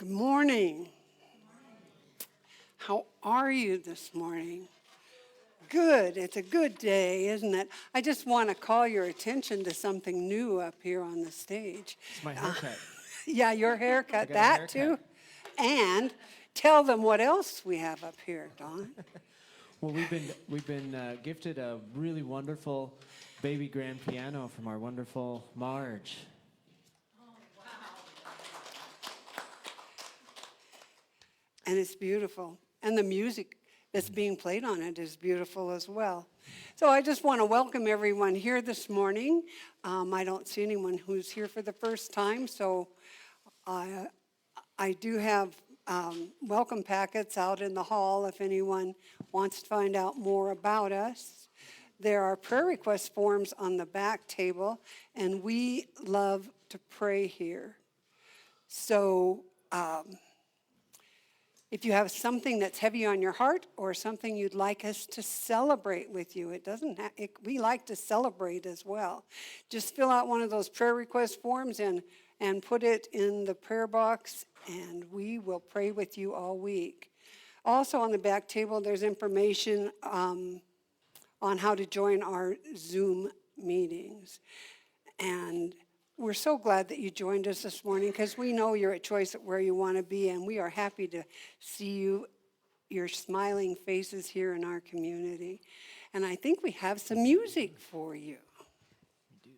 morning. How are you this morning? Good. It's a good day, isn't it? I just want to call your attention to something new up here on the stage. It's my haircut. Yeah, your haircut, I got a that haircut. too. And tell them what else we have up here, Don. Well, we've been gifted a really wonderful baby grand piano from our wonderful Marge. And it's beautiful. And the music that's being played on it is beautiful as well. So I just want to welcome everyone here this morning. I don't see anyone who's here for the first time, so I do have welcome packets out in the hall if anyone wants to find out more about us. There are prayer request forms on the back table, and we love to pray here. So if you have something that's heavy on your heart or something you'd like us to celebrate with you, we like to celebrate as well. Just fill out one of those prayer request forms and put it in the prayer box, and we will pray with you all week. Also on the back table, there's information on how to join our Zoom meetings. And we're so glad that you joined us this morning because we know you're at choice at where you want to be, and we are happy to see your smiling faces here in our community. And I think we have some music for you. We do.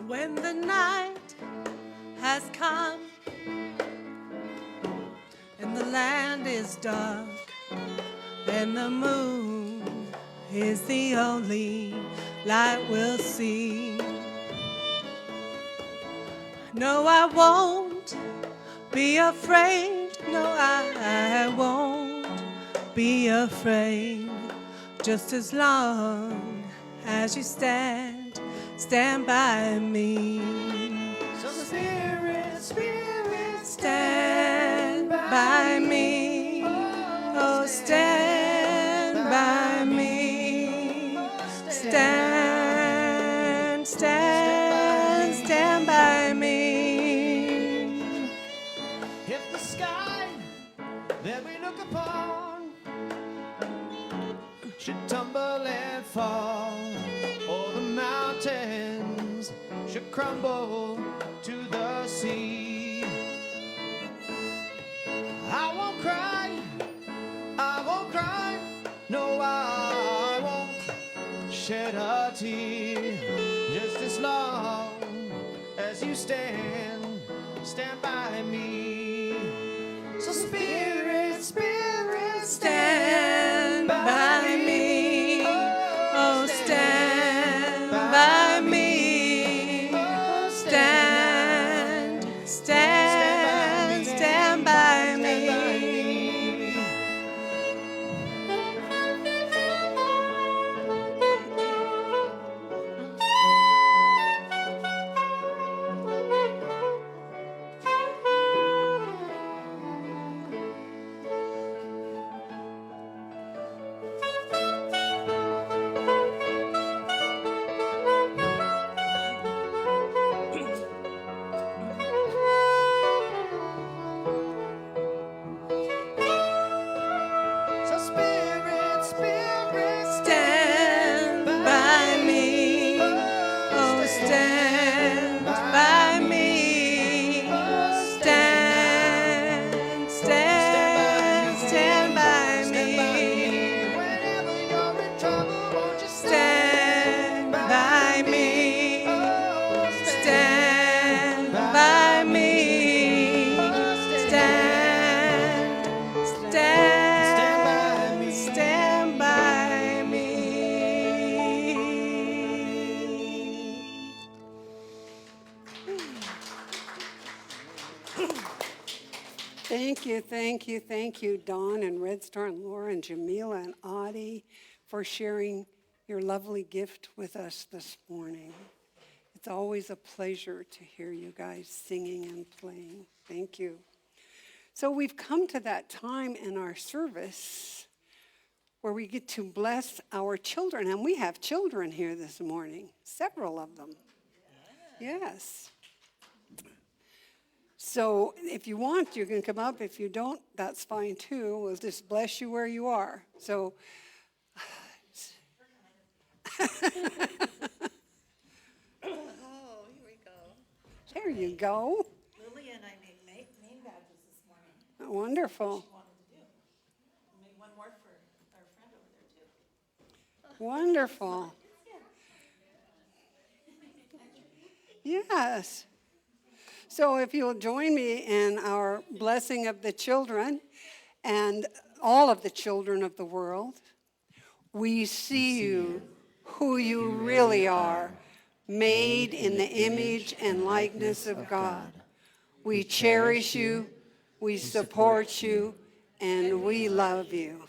When the night has come and the land is dark and the moon is the only light we'll see. No, I won't be afraid. No, I won't be afraid. Just as long as you stand by me. So Spirit, stand by me. Oh, stand by me. Stand by me. If the sky that we look upon should tumble and fall, or the mountains should crumble to the sea, I won't cry, no, I won't shed a tear, just as long as you stand by me. So Spirit, Stand by me. Oh, stand by me. Stand by me. So Spirit, Stand by me. Oh, stand by me. Stand by me. whenever you're in trouble, won't you Stand by me. Stand by me. Stand by me. Thank you, Dawn and Red Star and Laura and Jamila and Audie for sharing your lovely gift with us this morning. It's always a pleasure to hear you guys singing and playing. Thank you. So we've come to that time in our service where we get to bless our children. And we have children here this morning, several of them. Yes. So if you want, you can come up. If you don't, that's fine too. We'll just bless you where you are. So Oh, here we go. there you go. Lily and I made name badges this morning. Wonderful. She wanted to do. We made one more for our friend over there too. Wonderful. Yes. So if you'll join me in our blessing of the children and all of the children of the world, we see you, who you really are, made in the image and likeness of God. We cherish you, we support you, and we love you.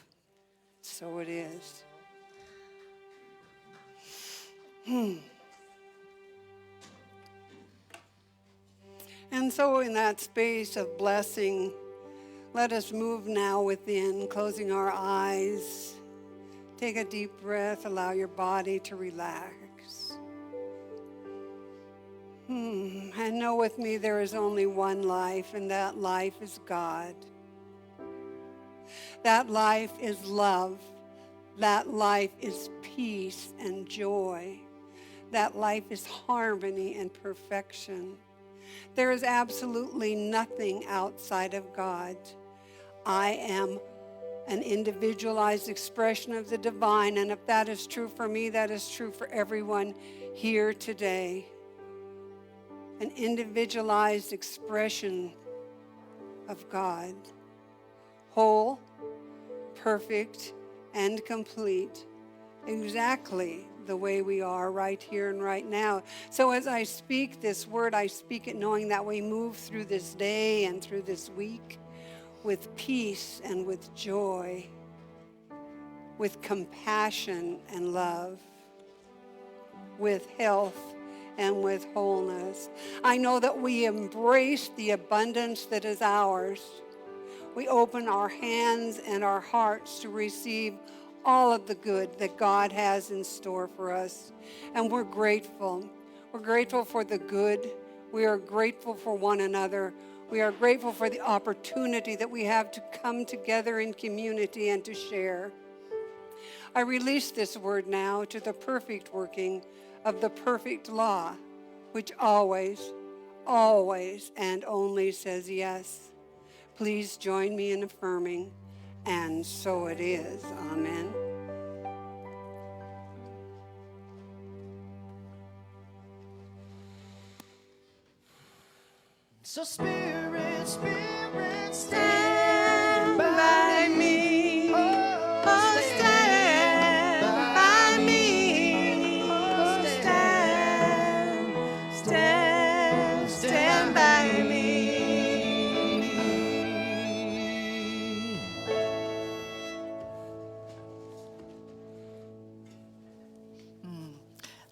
So it is. And so in that space of blessing, let us move now within, closing our eyes. Take a deep breath, allow your body to relax. And know with me there is only one life, and that life is God. That life is love. That life is peace and joy. That life is harmony and perfection. There is absolutely nothing outside of God. I am an individualized expression of the divine, and if that is true for me, that is true for everyone here today. An individualized expression of God, whole, perfect, and complete, exactly the way we are right here and right now. So as I speak this word, I speak it knowing that we move through this day and through this week with peace and with joy, with compassion and love, with health and with wholeness. I know that we embrace the abundance that is ours. We open our hands and our hearts to receive all of the good that God has in store for us. And we're grateful. We're grateful for the good. We are grateful for one another. We are grateful for the opportunity that we have to come together in community and to share. I release this word now to the perfect working of the perfect law, which always, always, and only says yes. Please join me in affirming, and so it is. Amen. So Spirit, Spirit, Stand by me. Oh, stand by me. Oh, stand by me.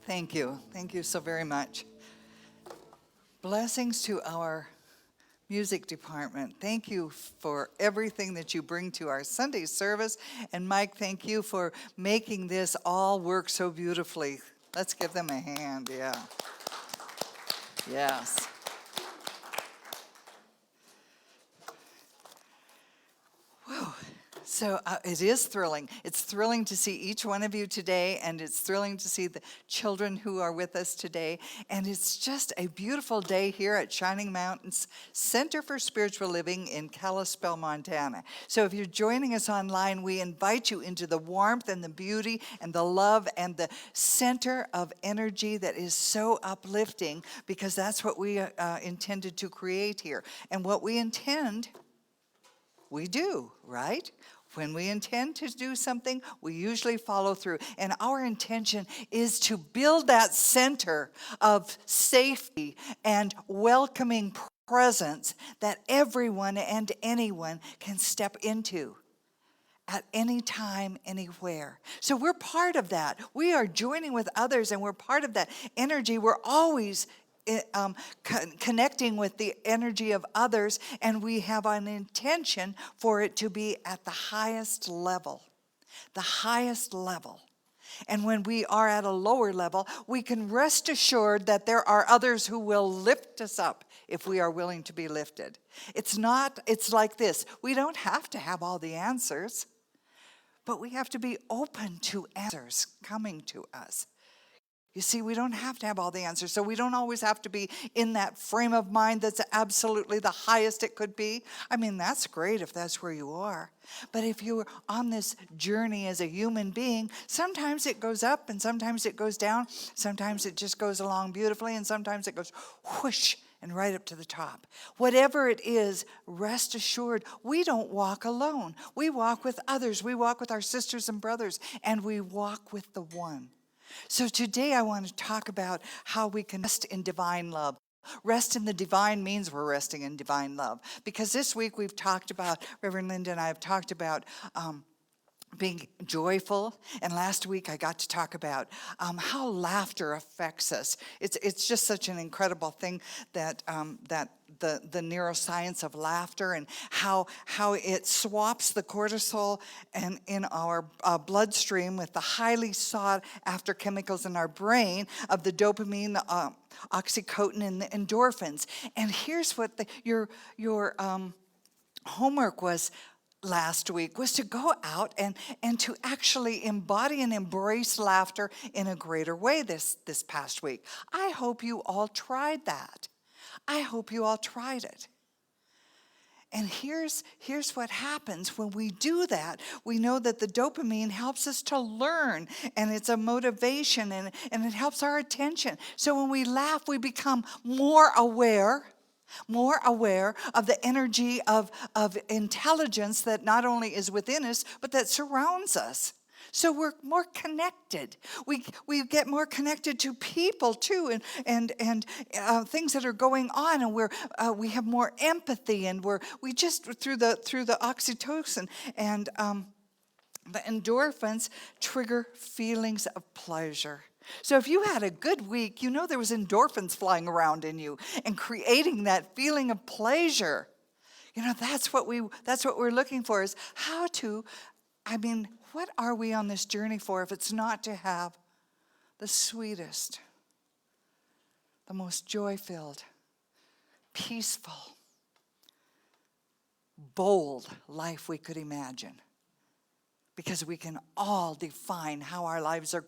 Thank you. Thank you so very much. Blessings to our music department. Thank you for everything that you bring to our Sunday service. And Mike, thank you for making this all work so beautifully. Let's give them a hand, yeah. Yes. Whew. So it is thrilling. It's thrilling to see each one of you today, and it's thrilling to see the children who are with us today. And it's just a beautiful day here at Shining Mountains Center for Spiritual Living in Kalispell, Montana. So if you're joining us online, we invite you into the warmth and the beauty and the love and the center of energy that is so uplifting, because that's what we intended to create here. And what we intend, we do, right? When we intend to do something, we usually follow through. And our intention is to build that center of safety and welcoming presence that everyone and anyone can step into at any time, anywhere. So we're part of that. We are joining with others, and we're part of that energy. We're always connecting with the energy of others, and we have an intention for it to be at the highest level. the highest level. And when we are at a lower level, we can rest assured that there are others who will lift us up if we are willing to be lifted. It's like this. We don't have to have all the answers, but we have to be open to answers coming to us. You see, we don't have to have all the answers, so we don't always have to be in that frame of mind that's absolutely the highest it could be. I mean, that's great if that's where you are. But if you're on this journey as a human being, sometimes it goes up and sometimes it goes down. Sometimes it just goes along beautifully and sometimes it goes whoosh and right up to the top. Whatever it is, rest assured, we don't walk alone. We walk with others. We walk with our sisters and brothers, and we walk with the one. So today I want to talk about how we can rest in divine love. Rest in the divine means we're resting in divine love. Because this week we've talked about, Reverend Linda and I have talked about being joyful. And last week I got to talk about how laughter affects us. It's just such an incredible thing that the neuroscience of laughter and how it swaps the cortisol and in our bloodstream with the highly sought after chemicals in our brain of the dopamine, the oxytocin, and the endorphins. And here's what your homework was last week, was to go out and to actually embody and embrace laughter in a greater way this past week. I hope you all tried that. I hope you all tried it. And here's what happens when we do that. We know that the dopamine helps us to learn, and it's a motivation, and it helps our attention. So when we laugh, we become more aware of the energy of intelligence that not only is within us, but that surrounds us. So we're more connected. We get more connected to people too, and things that are going on, and we have more empathy, and we just through the oxytocin and the endorphins trigger feelings of pleasure. So if you had a good week, you know there was endorphins flying around in you and creating that feeling of pleasure. You know, that's what we're looking for, is what are we on this journey for if it's not to have the sweetest, the most joy-filled, peaceful, bold life we could imagine? Because we can all define how our lives are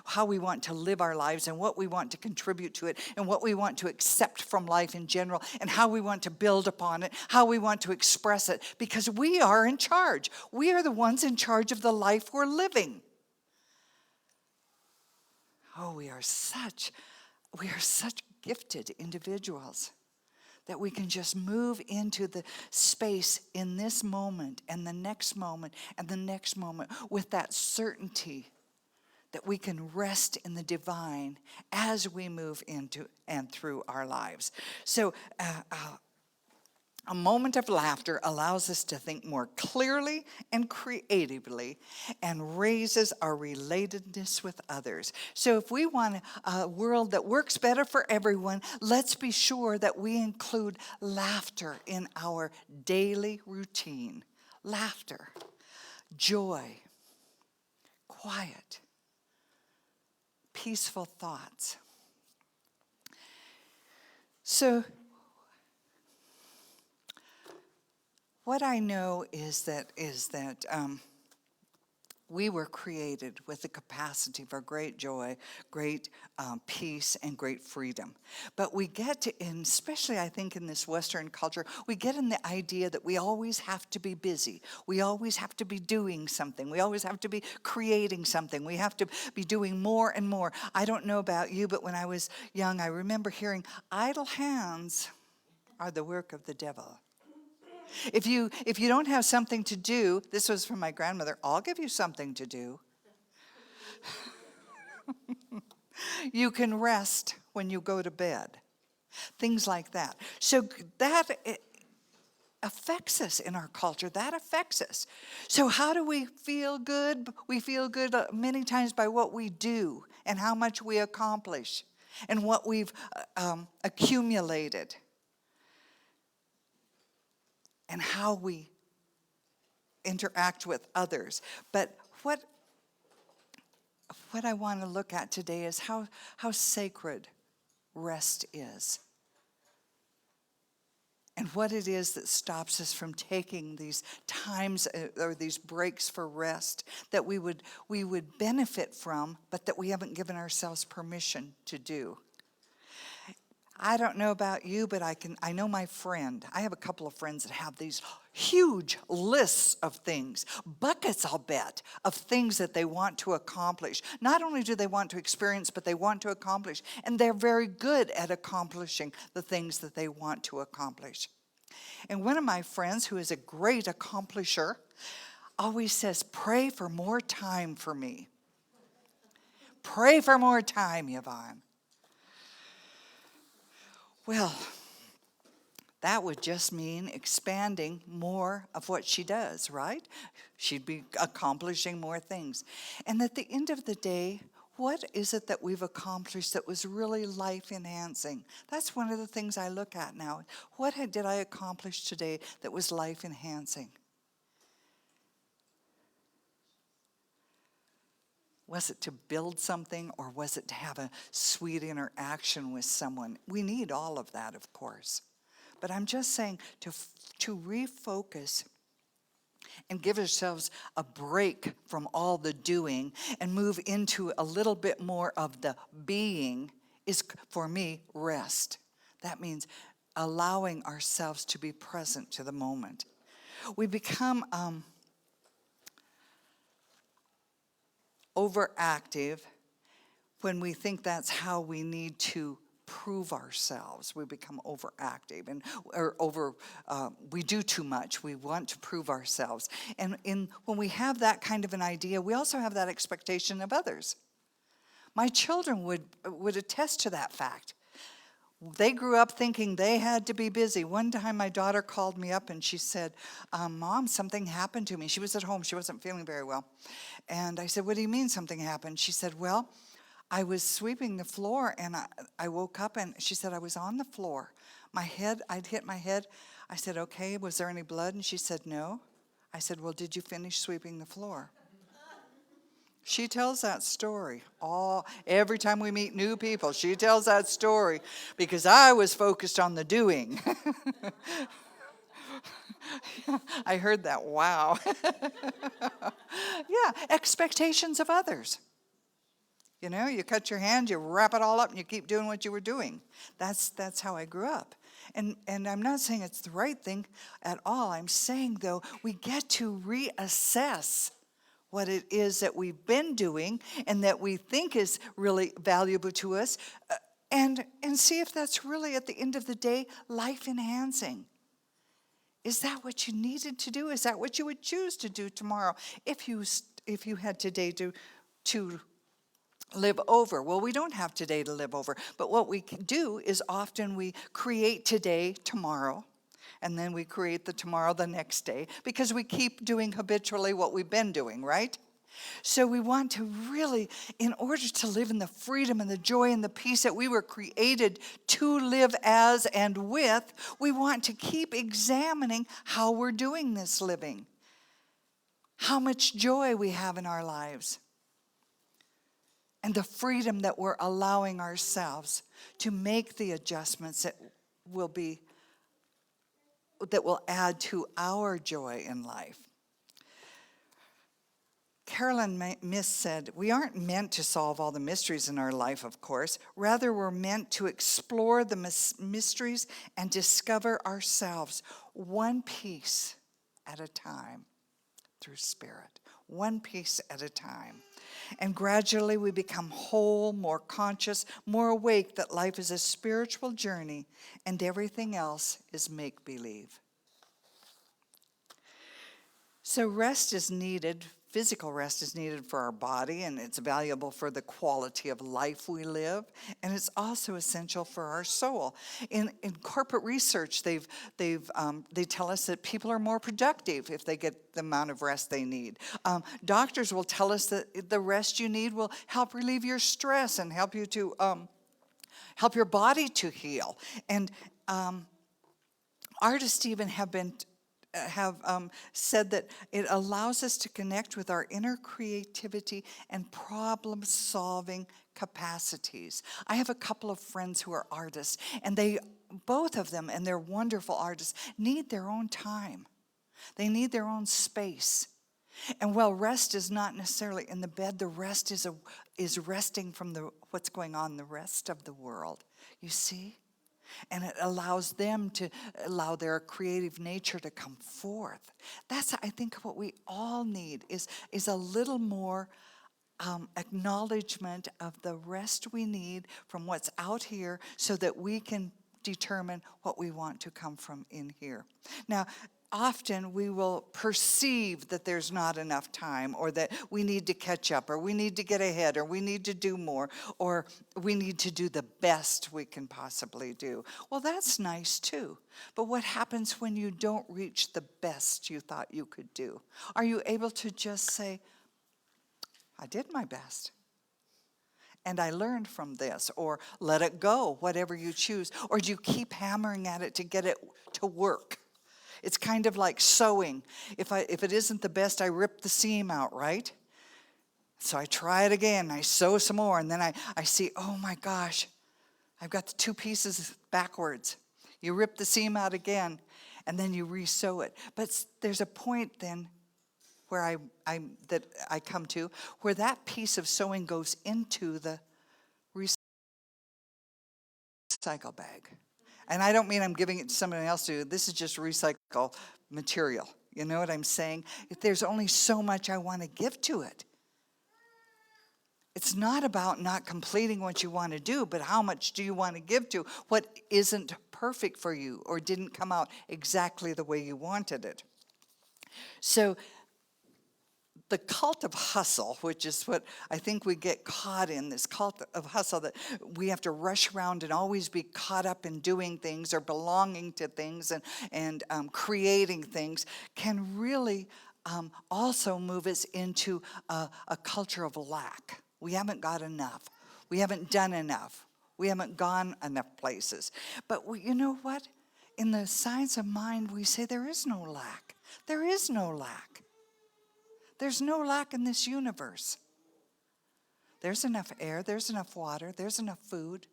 how we want to live our lives, and what we want to contribute to it, and what we want to accept from life in general, and how we want to build upon it, how we want to express it, because we are in charge. We are the ones in charge of the life we're living. Oh, we are such gifted individuals that we can just move into the space in this moment and the next moment and the next moment with that certainty that we can rest in the divine as we move into and through our lives. So a moment of laughter allows us to think more clearly and creatively and raises our relatedness with others. So if we want a world that works better for everyone, let's be sure that we include laughter in our daily routine. Laughter, joy, quiet, peaceful thoughts. So what I know is that we were created with the capacity for great joy, great peace, and great freedom. But we get to, and especially I think in this Western culture, we get in the idea that we always have to be busy. We always have to be doing something. We always have to be creating something. We have to be doing more and more. I don't know about you, but when I was young, I remember hearing, idle hands are the work of the devil. If you don't have something to do, this was from my grandmother, I'll give you something to do. You can rest when you go to bed. Things like that. So that affects us in our culture. That affects us. So how do we feel good? We feel good many times by what we do and how much we accomplish and what we've accumulated, and how we interact with others. But what I want to look at today is how sacred rest is. And what it is that stops us from taking these times or these breaks for rest that we would benefit from, but that we haven't given ourselves permission to do. I don't know about you, but I know my friend. I have a couple of friends that have these huge lists of things, buckets, I'll bet, of things that they want to accomplish. Not only do they want to experience, but they want to accomplish. And they're very good at accomplishing the things that they want to accomplish. And one of my friends, who is a great accomplisher, always says, pray for more time for me. Pray for more time, Yvonne. Well, that would just mean expanding more of what she does, right? She'd be accomplishing more things. And at the end of the day, what is it that we've accomplished that was really life-enhancing? That's one of the things I look at now. What did I accomplish today that was life-enhancing? Was it to build something, or was it to have a sweet interaction with someone? We need all of that, of course. But I'm just saying to refocus and give ourselves a break from all the doing and move into a little bit more of the being is, for me, rest. That means allowing ourselves to be present to the moment. We become overactive when we think that's how we need to prove ourselves. We become overactive, and we do too much. We want to prove ourselves. And when we have that kind of an idea, we also have that expectation of others. My children would attest to that fact. They grew up thinking they had to be busy. One time my daughter called me up and she said, Mom, something happened to me. She was at home. She wasn't feeling very well. And I said, what do you mean something happened? She said, well, I was sweeping the floor and I woke up and she said, I was on the floor. I'd hit my head. I said, okay, was there any blood? And she said, no. I said, well, did you finish sweeping the floor? She tells that story every time we meet new people. She tells that story because I was focused on the doing. I heard that. Wow. Yeah, expectations of others. You know, you cut your hand, you wrap it all up, and you keep doing what you were doing. That's how I grew up. And I'm not saying it's the right thing at all. I'm saying, though, we get to reassess what it is that we've been doing and that we think is really valuable to us, and see if that's really, at the end of the day, life-enhancing. Is that what you needed to do? Is that what you would choose to do tomorrow if you had today to live over? Well, we don't have today to live over, but what we can do is often we create today tomorrow, and then we create the tomorrow the next day, because we keep doing habitually what we've been doing, right? So we want to really, in order to live in the freedom and the joy and the peace that we were created to live as and with, we want to keep examining how we're doing this living, how much joy we have in our lives, and the freedom that we're allowing ourselves to make the adjustments that will add to our joy in life. Carolyn Miss said, we aren't meant to solve all the mysteries in our life, of course. Rather, we're meant to explore the mysteries and discover ourselves one piece at a time through Spirit. One piece at a time. And gradually we become whole, more conscious, more awake that life is a spiritual journey and everything else is make-believe. So rest is needed. Physical rest is needed for our body, and it's valuable for the quality of life we live, and it's also essential for our soul. In corporate research, they tell us that people are more productive if they get the amount of rest they need. Doctors will tell us that the rest you need will help relieve your stress and help you to help your body to heal. And artists even have been have said that it allows us to connect with our inner creativity and problem-solving capacities. I have a couple of friends who are artists, and both of them, and they're wonderful artists, need their own time. They need their own space. And while rest is not necessarily in the bed, the rest is resting from what's going on in the rest of the world. You see? And it allows them to allow their creative nature to come forth. That's, I think, what we all need is a little more acknowledgement of the rest we need from what's out here so that we can determine what we want to come from in here. Now, often we will perceive that there's not enough time, or that we need to catch up, or we need to get ahead, or we need to do more, or we need to do the best we can possibly do. Well, that's nice too. But what happens when you don't reach the best you thought you could do? Are you able to just say, I did my best, and I learned from this, or let it go, whatever you choose? Or do you keep hammering at it to get it to work? It's kind of like sewing. If it isn't the best, I rip the seam out, right? So I try it again, I sew some more, and then I see, oh my gosh, I've got the 2 pieces backwards. You rip the seam out again, and then you re-sew it. But there's a point then where I come to where that piece of sewing goes into the recycle bag. And I don't mean I'm giving it to somebody else to do. This is just recycle material. You know what I'm saying? If there's only so much I want to give to it. It's not about not completing what you want to do, but how much do you want to give to what isn't perfect for you or didn't come out exactly the way you wanted it. So the cult of hustle, which is what I think we get caught in, this cult of hustle, that we have to rush around and always be caught up in doing things or belonging to things and creating things, can really also move us into a culture of lack. We haven't got enough. We haven't done enough. We haven't gone enough places. But you know what? In the science of mind, we say there is no lack. There is no lack. There's no lack in this universe. There's enough air, there's enough water, there's enough food.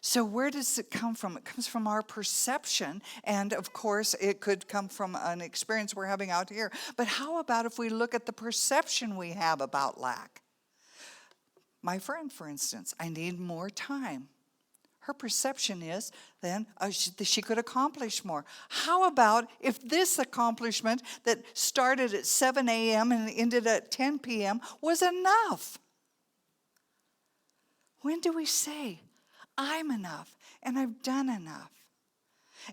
So where does it come from? It comes from our perception, and of course it could come from an experience we're having out here. But how about if we look at the perception we have about lack? My friend, for instance, I need more time. Her perception is then she could accomplish more. How about if this accomplishment that started at 7 a.m. and ended at 10 p.m. was enough? When do we say, I'm enough and I've done enough?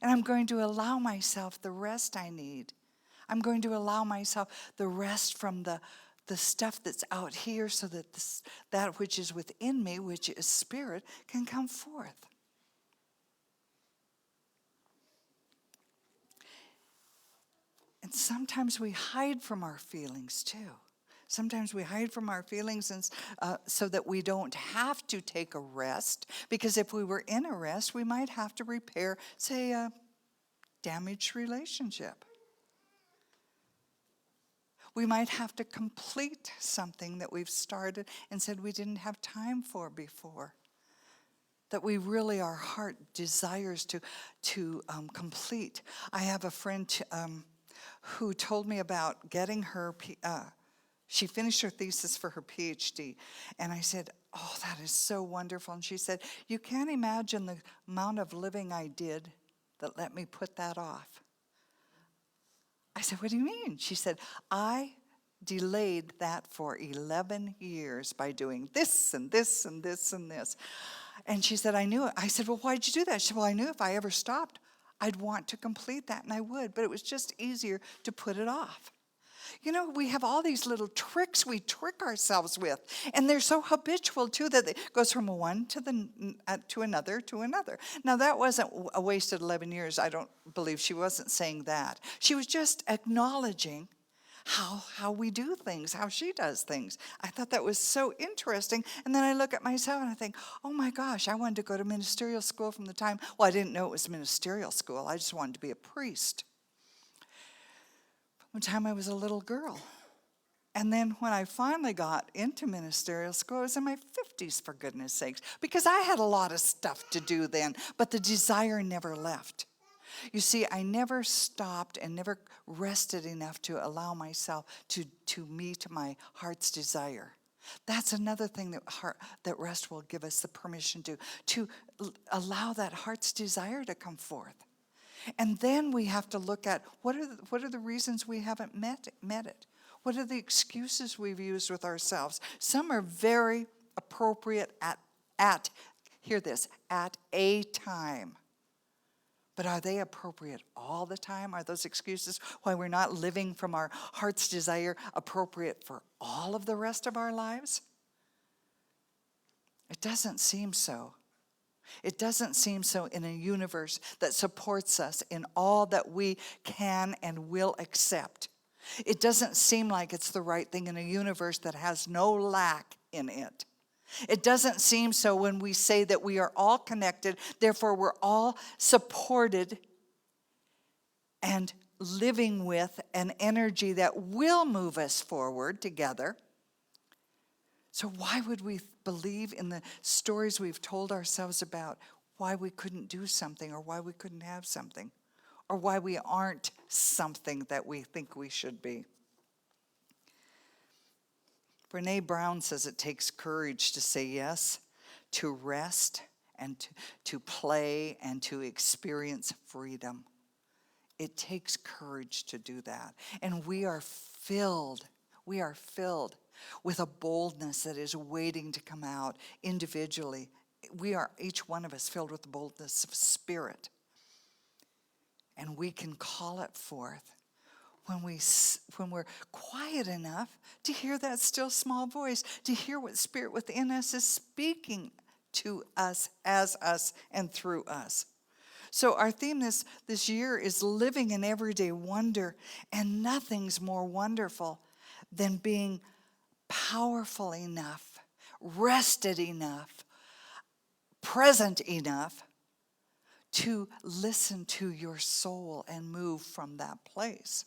And I'm going to allow myself the rest I need. I'm going to allow myself the rest from the stuff that's out here so that that which is within me, which is spirit, can come forth. And sometimes we hide from our feelings too. Sometimes we hide from our feelings so that we don't have to take a rest. Because if we were in a rest, we might have to repair, say, a damaged relationship. We might have to complete something that we've started and said we didn't have time for before. That we really, our heart desires to complete. I have a friend who told me about getting her, she finished her thesis for her PhD. And I said, oh, that is so wonderful. And she said, you can't imagine the amount of living I did that let me put that off. I said, what do you mean? She said, I delayed that for 11 years by doing this and this and this and this. And she said, I knew it. I said, well, why'd you do that? She said, well, I knew if I ever stopped, I'd want to complete that, and I would. But it was just easier to put it off. You know, we have all these little tricks we trick ourselves with, and they're so habitual, too, that it goes from one to another to another. Now, that wasn't a wasted 11 years. I don't believe she wasn't saying that. She was just acknowledging how we do things, how she does things. I thought that was so interesting. And then I look at myself and I think, oh my gosh, I wanted to go to ministerial school from the time, well, I didn't know it was ministerial school. I just wanted to be a priest. One time I was a little girl. And then when I finally got into ministerial school, I was in my 50s, for goodness sakes, because I had a lot of stuff to do then, but the desire never left. You see, I never stopped and never rested enough to allow myself to meet my heart's desire. That's another thing that rest will give us the permission to allow that heart's desire to come forth. And then we have to look at what are the reasons we haven't met it. What are the excuses we've used with ourselves? Some are very appropriate at hear this, at a time. But are they appropriate all the time? Are those excuses why we're not living from our heart's desire appropriate for all of the rest of our lives? It doesn't seem so. It doesn't seem so in a universe that supports us in all that we can and will accept. It doesn't seem like it's the right thing in a universe that has no lack in it. It doesn't seem so when we say that we are all connected, therefore we're all supported and living with an energy that will move us forward together. So why would we believe in the stories we've told ourselves about why we couldn't do something or why we couldn't have something or why we aren't something that we think we should be? Brene Brown says it takes courage to say yes, to rest, and to play, and to experience freedom. It takes courage to do that. And we are filled with a boldness that is waiting to come out individually. We are, each one of us, filled with the boldness of spirit. And we can call it forth when we're quiet enough to hear that still small voice, to hear what Spirit within us is speaking to us, as us, and through us. So our theme this year is living in everyday wonder, and nothing's more wonderful than being powerful enough, rested enough, present enough to listen to your soul and move from that place.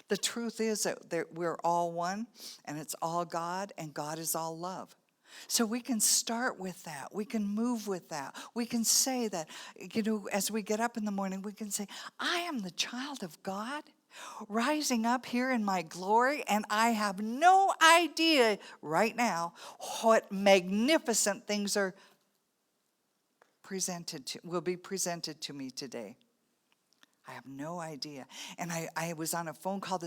The truth is that we're all one, and it's all God, and God is all love. So we can start with that. We can move with that. We can say that, as we get up in the morning, we can say, I am the child of God, rising up here in my glory, and I have no idea right now what magnificent things will be presented to me today. I have no idea. And I was on a phone call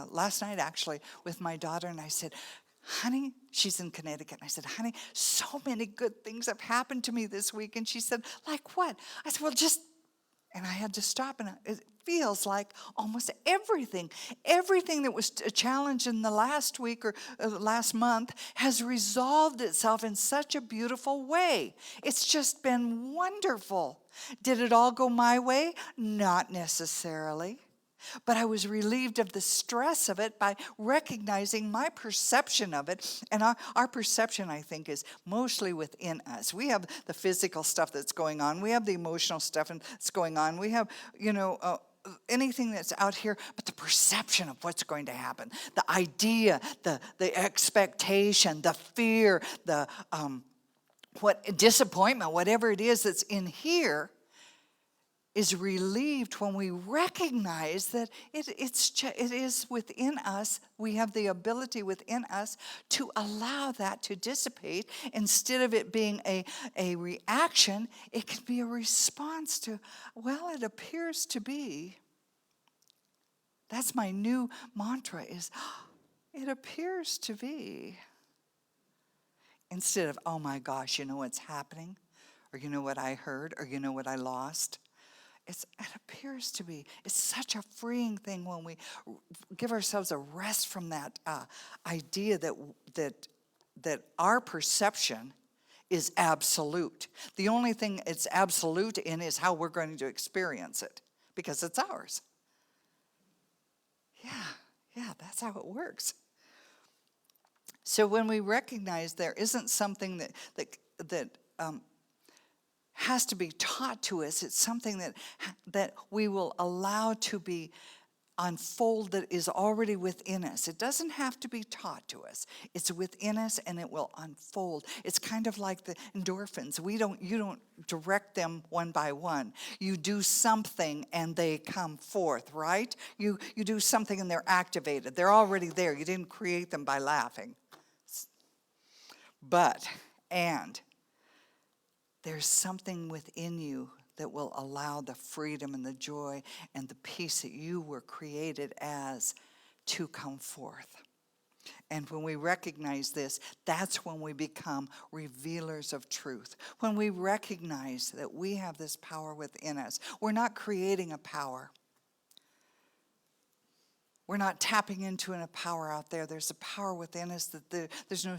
last night actually, with my daughter, and I said, honey, she's in Connecticut, and I said, honey, so many good things have happened to me this week. And she said, like what? I said, well, and I had to stop, and it feels like almost everything that was a challenge in the last week or last month has resolved itself in such a beautiful way. It's just been wonderful. Did it all go my way? Not necessarily. But I was relieved of the stress of it by recognizing my perception of it. And our perception, I think, is mostly within us. We have the physical stuff that's going on. We have the emotional stuff that's going on. We have, anything that's out here, but the perception of what's going to happen, the idea, the expectation, the fear, the disappointment, whatever it is that's in here, is relieved when we recognize that it is within us. We have the ability within us to allow that to dissipate. Instead of it being a reaction, it can be a response to, well, it appears to be. That's my new mantra is, it appears to be. Instead of, oh my gosh, you know what's happening? Or you know what I heard? Or you know what I lost? It appears to be. It's such a freeing thing when we give ourselves a rest from that idea that our perception is absolute. The only thing it's absolute in is how we're going to experience it, because it's ours. Yeah, that's how it works. So when we recognize there isn't something that has to be taught to us, it's something that we will allow to be unfold that is already within us. It doesn't have to be taught to us. It's within us and it will unfold. It's kind of like the endorphins. You don't direct them one by one. You do something and they come forth, right? You do something and they're activated. They're already there. You didn't create them by laughing. And there's something within you that will allow the freedom and the joy and the peace that you were created as to come forth. And when we recognize this, that's when we become revealers of truth. When we recognize that we have this power within us, we're not creating a power. We're not tapping into a power out there. There's a power within us that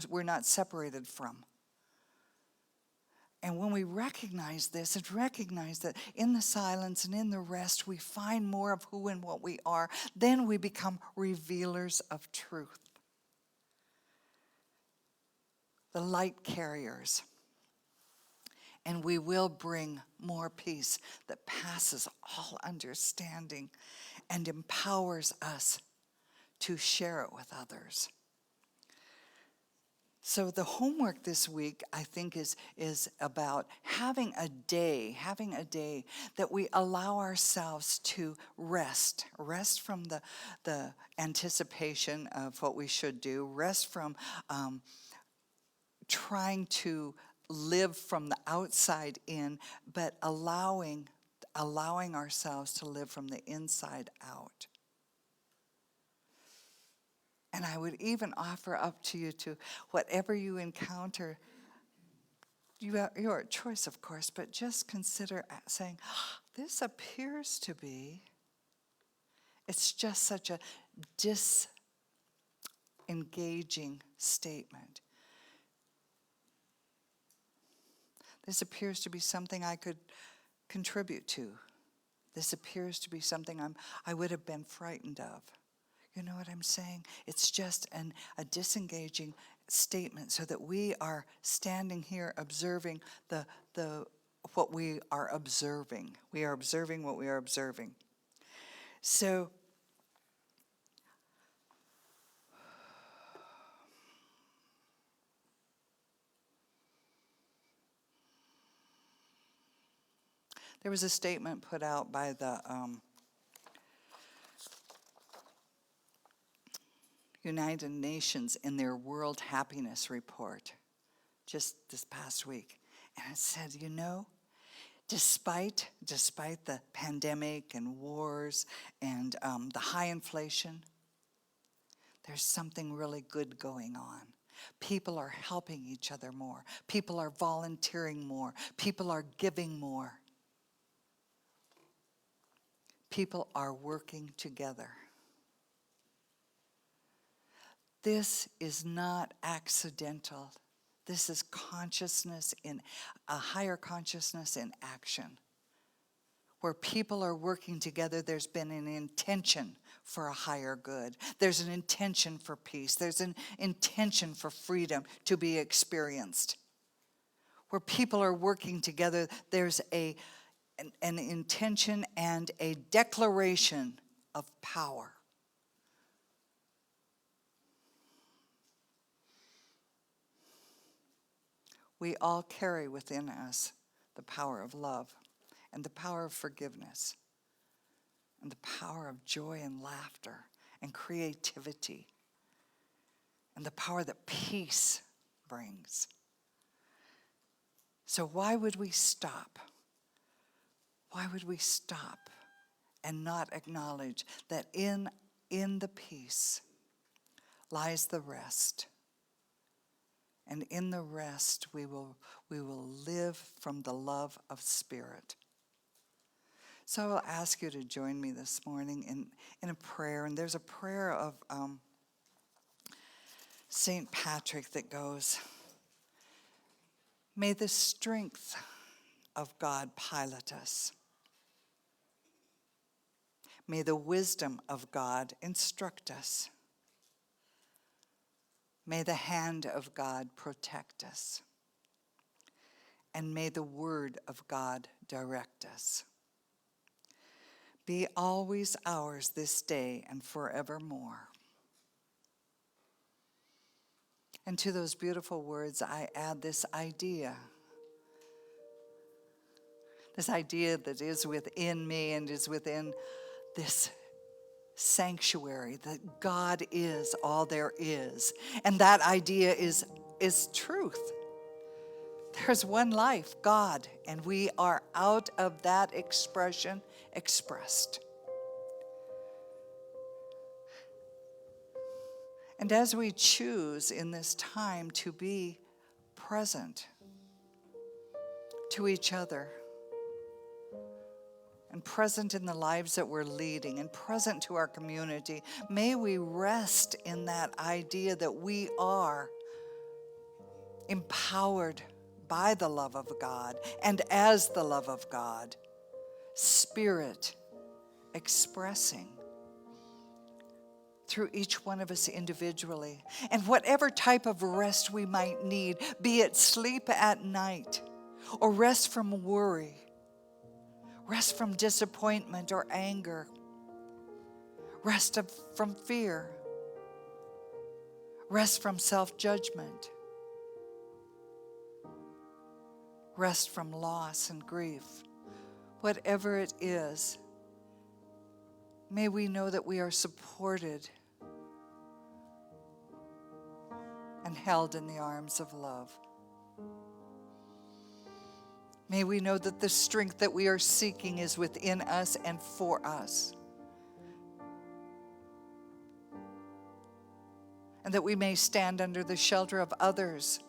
we're not separated from. And when we recognize this and recognize that in the silence and in the rest we find more of who and what we are, then we become revealers of truth. The light carriers. And we will bring more peace that passes all understanding and empowers us to share it with others. So the homework this week, I think, is about having a day that we allow ourselves to rest from the anticipation of what we should do, rest from trying to live from the outside in, but allowing ourselves to live from the inside out. And I would even offer up to you to whatever you encounter, your choice, of course, but just consider saying, this appears to be, it's just such a disengaging statement. This appears to be something I could contribute to. This appears to be something I would have been frightened of. You know what I'm saying? It's just a disengaging statement so that we are standing here observing what we are observing. We are observing what we are observing. So there was a statement put out by the United Nations in their World Happiness Report just this past week. And it said, despite the pandemic and wars and the high inflation, there's something really good going on. People are helping each other more. People are volunteering more. People are giving more. People are working together. This is not accidental. This is consciousness in a higher consciousness in action. Where people are working together, there's been an intention for a higher good. There's an intention for peace. There's an intention for freedom to be experienced. Where people are working together, there's an intention and a declaration of power. We all carry within us the power of love and the power of forgiveness and the power of joy and laughter and creativity and the power that peace brings. So why would we stop? Why would we stop and not acknowledge that in the peace lies the rest? And in the rest, we will live from the love of Spirit. So I will ask you to join me this morning in a prayer. And there's a prayer of St. Patrick that goes, may the strength of God pilot us. May the wisdom of God instruct us. May the hand of God protect us. And may the word of God direct us. be always ours this day and forevermore. And to those beautiful words, I add this idea that is within me and is within this sanctuary, that God is all there is. And that idea is truth. There's one life, God, and we are out of that expression expressed. And as we choose in this time to be present to each other, and present in the lives that we're leading, and present to our community, may we rest in that idea that we are empowered by the love of God, and as the love of God, Spirit expressing through each one of us individually. And whatever type of rest we might need, be it sleep at night, or rest from worry, rest from disappointment or anger, rest from fear, rest from self-judgment, rest from loss and grief. Whatever it is, may we know that we are supported and held in the arms of love. May we know that the strength that we are seeking is within us and for us. And that we may stand under the shelter of others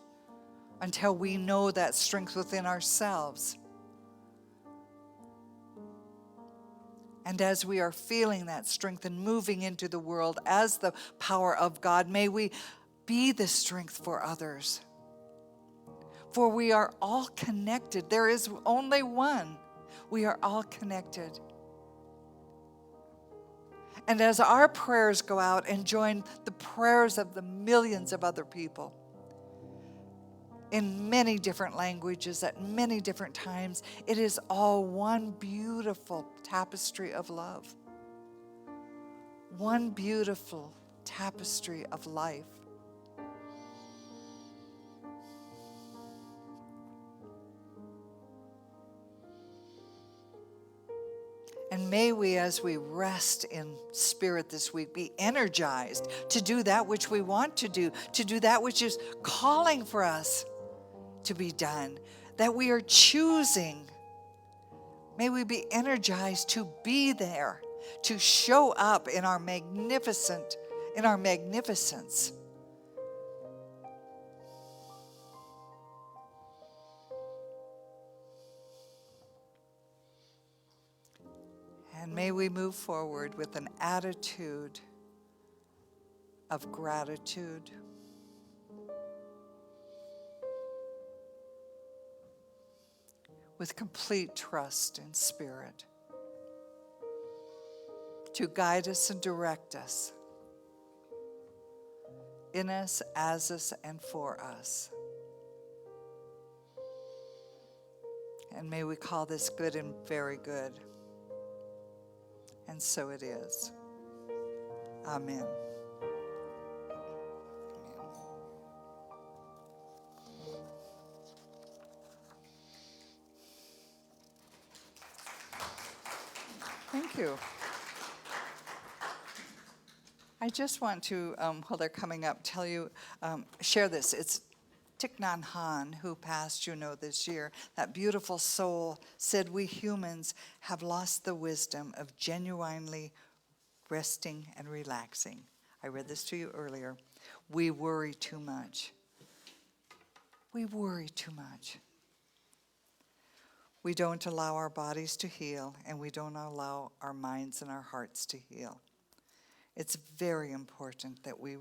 until we know that strength within ourselves. And as we are feeling that strength and moving into the world as the power of God, may we be the strength for others. For we are all connected. There is only one. We are all connected. And as our prayers go out and join the prayers of the millions of other people in many different languages at many different times, it is all one beautiful tapestry of love. One beautiful tapestry of life. And may we, as we rest in spirit this week, be energized to do that which we want to do that which is calling for us to be done, that we are choosing. May we be energized to be there, to show up in our magnificence. And may we move forward with an attitude of gratitude, with complete trust in Spirit, to guide us and direct us, in us, as us, and for us. And may we call this good and very good. And so it is. Amen. Thank you. I just want to, while they're coming up, tell you, share this. It's Thich Nhat Hanh, who passed, this year. That beautiful soul said, "We humans have lost the wisdom of genuinely resting and relaxing." I read this to you earlier. We worry too much. We worry too much. We don't allow our bodies to heal, and we don't allow our minds and our hearts to heal. It's very important that we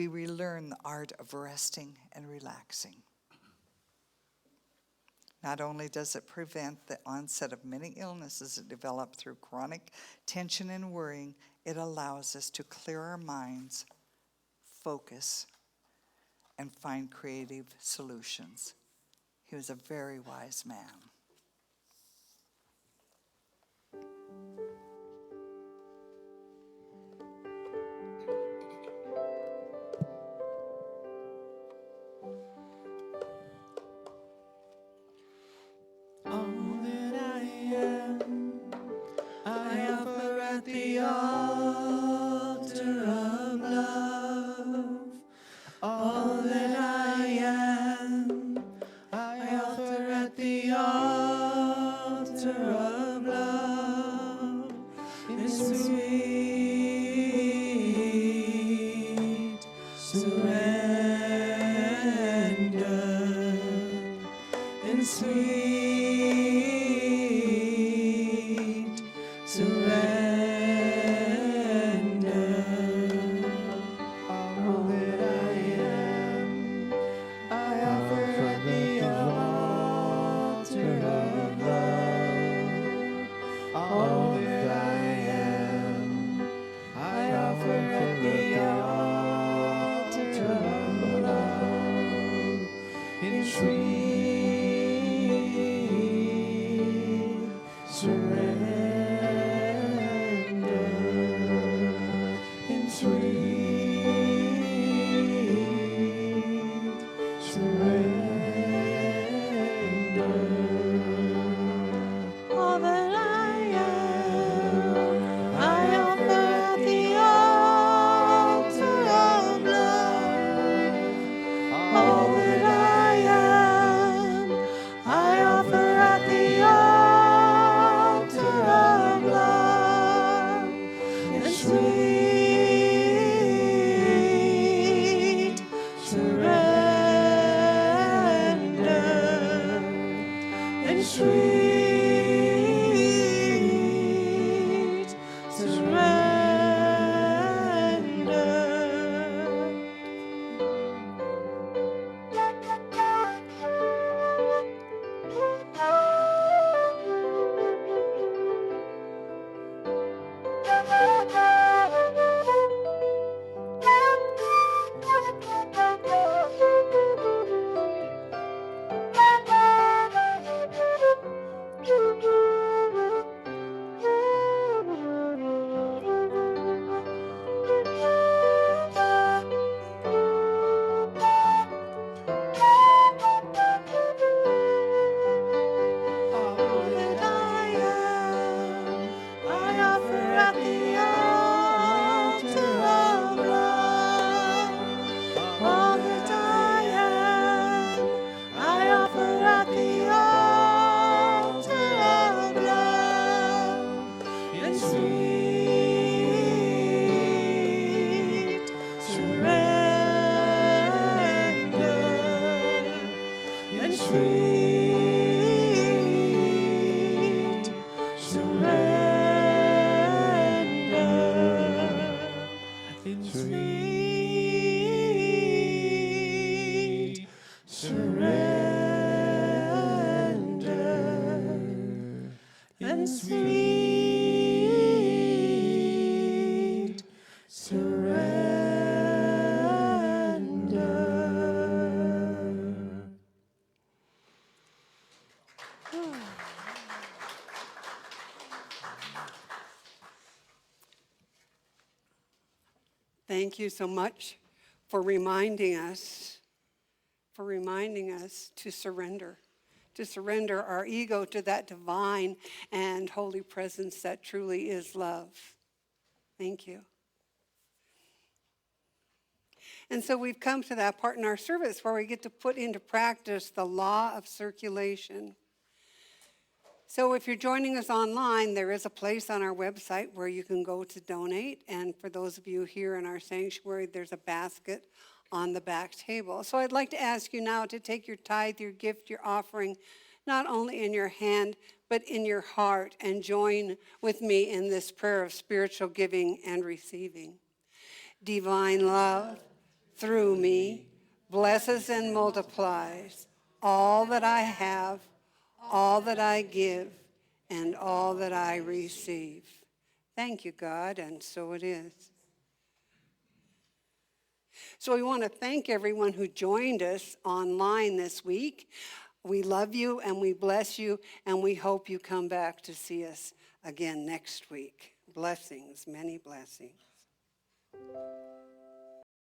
relearn the art of resting and relaxing. Not only does it prevent the onset of many illnesses that develop through chronic tension and worrying, it allows us to clear our minds, focus, and find creative solutions. He was a very wise man. all that I am, I offer at the altar of love, in sweet surrender, in sweet surrender. All that I am, I offer at the altar of love. All that I am, I offer at the altar of love. In sweet surrender, in sweet surrender. All that I am, I offer at the altar of love. All that I am, I offer at the altar of love. In sweet surrender, in sweet surrender, in sweet surrender, in sweet surrender. Thank you so much for reminding us to surrender our ego to that divine and holy presence that truly is love. Thank you. And so we've come to that part in our service where we get to put into practice the law of circulation. So if you're joining us online, there is a place on our website where you can go to donate. And for those of you here in our sanctuary, there's a basket on the back table. So I'd like to ask you now to take your tithe, your gift, your offering, not only in your hand, but in your heart, and join with me in this prayer of spiritual giving and receiving. Divine love, through me, blesses and multiplies all that I have, all that I give, and all that I receive. Thank you, God, and so it is. So we want to thank everyone who joined us online this week. We love you and we bless you, and we hope you come back to see us again next week. Blessings, many blessings.